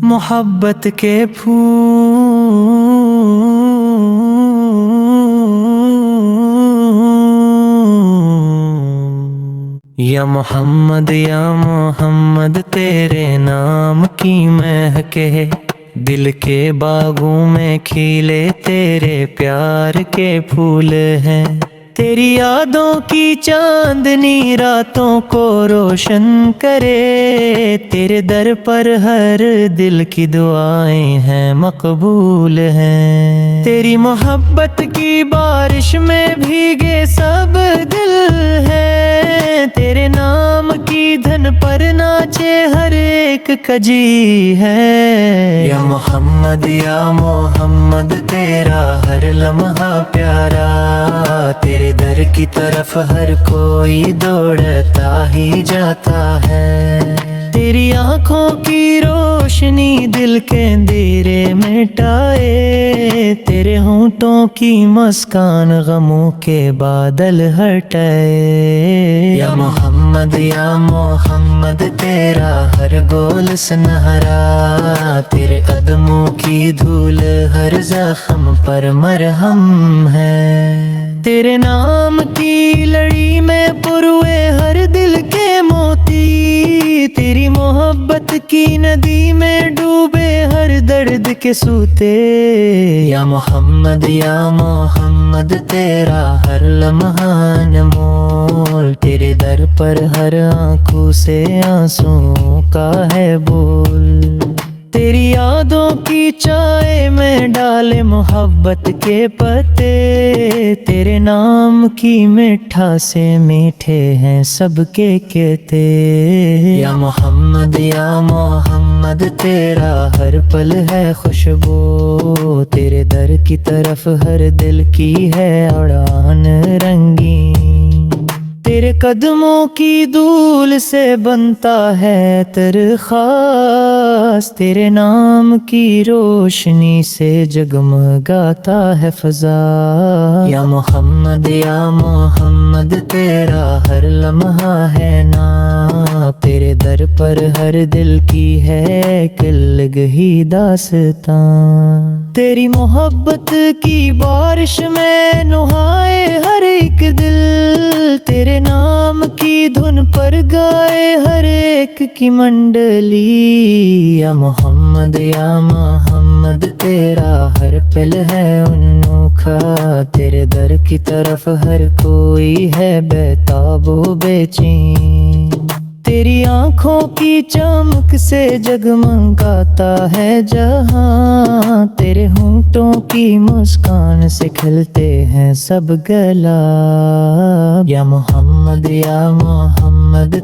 मोहब्बत के फूल या मोहम्मद तेरे नाम की महके दिल के बागों में खिले तेरे प्यार के फूल हैं। तेरी यादों की चांदनी रातों को रोशन करे, तेरे दर पर हर दिल की दुआएं हैं मकबूल हैं। तेरी मोहब्बत की बारिश में भीगे सब दिल हैं, तेरे नाम की धन पर नाचे हर एक कजी है। या मोहम्मद तेरा हर लम्हा प्यारा, तेरे दर की तरफ हर कोई दौड़ता ही जाता है। तेरी आँखों की रोशनी दिल के अंधेरे मिटाए, तेरे होंठों की मुस्कान गमों के बादल हटाए। या मोहम्मद तेरा हर गोल सुनहरा, तेरे कदमों की धूल हर जख्म पर मरहम है। तेरे नाम की लड़ी में पुरवे हर दिल के मोती, तेरी मोहब्बत की नदी में डूबे हर दर्द के सूते। या मोहम्मद तेरा हर लम्हा अनमोल, तेरे दर पर हर आंखों से आंसुओं का है बोल। तेरी यादों की चाय में डाले मोहब्बत के पत्ते, तेरे नाम की मिठासे मीठे हैं सबके कहते। या मोहम्मद तेरा हर पल है खुशबू, तेरे दर की तरफ हर दिल की है उड़ान रंगीन। तेरे कदमों की धूल से बनता है तरखास, तेरे नाम की रोशनी से जगमगाता है फजा। या मोहम्मद तेरा हर लम्हा है ना, तेरे दर पर हर दिल की है एक अलग ही दास्तां। तेरी मोहब्बत की बारिश में नुहाए हर एक दिल, तेरे नाम की धुन पर गाए हर एक की मंडली। या मोहम्मद तेरा हर पल है अनोखा, तेरे दर की तरफ हर कोई है बेताबो बेचैन। तेरी आँखों की चमक से जगमगाता है जहां, तेरे होंठों की मुस्कान से खिलते हैं सब गला। या मोहम्मद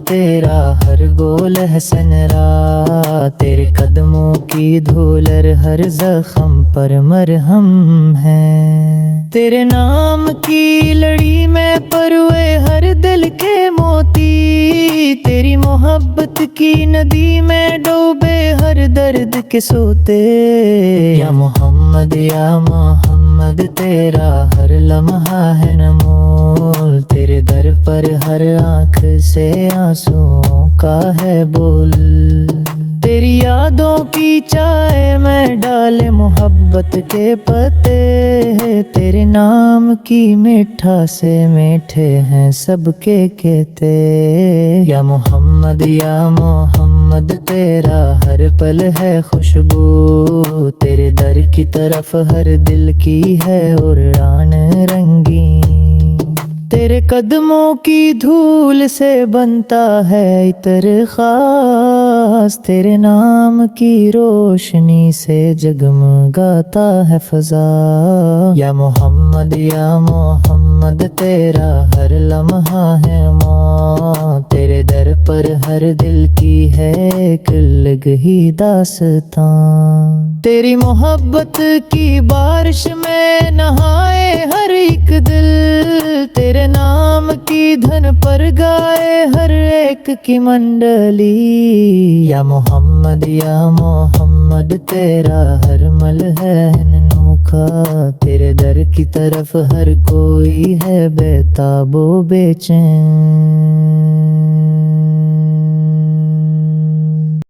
तेरा हर गोल है सनरा, तेरे कदमों की धूल हर जख्म पर मरहम है। तेरे नाम की लड़ी में परवे हर दिल के मोती, तेरी मोहब्बत की नदी में डूबे हर दर्द के सोते। या मोहम्मद तेरा हर लम्हा है नमोल, तेरे दर पर हर आँख से आंसुओं का है बोल। तेरी यादों की चाय में डाले मोहब्बत के पत्ते, तेरे नाम की मिठासे मीठे हैं सबके कहते। या मोहम्मद तेरा हर पल है खुशबू, तेरे दर की तरफ हर दिल की है उड़ान रंगीन। तेरे कदमों की धूल से बनता है इतर खास, तेरे नाम की रोशनी से जगमगाता है फजा। या मोहम्मद तेरा हर लम्हा है मौत, तेरे दर पर हर दिल की है एक अलग ही दास्तां। तेरी मोहब्बत की बारिश में नहाए हर एक दिल, तेरे नाम धन पर गाए हर एक की मंडली। या मोहम्मद तेरा हर मल है अनोखा, तेरे दर की तरफ हर कोई है बेताबो बेचैन।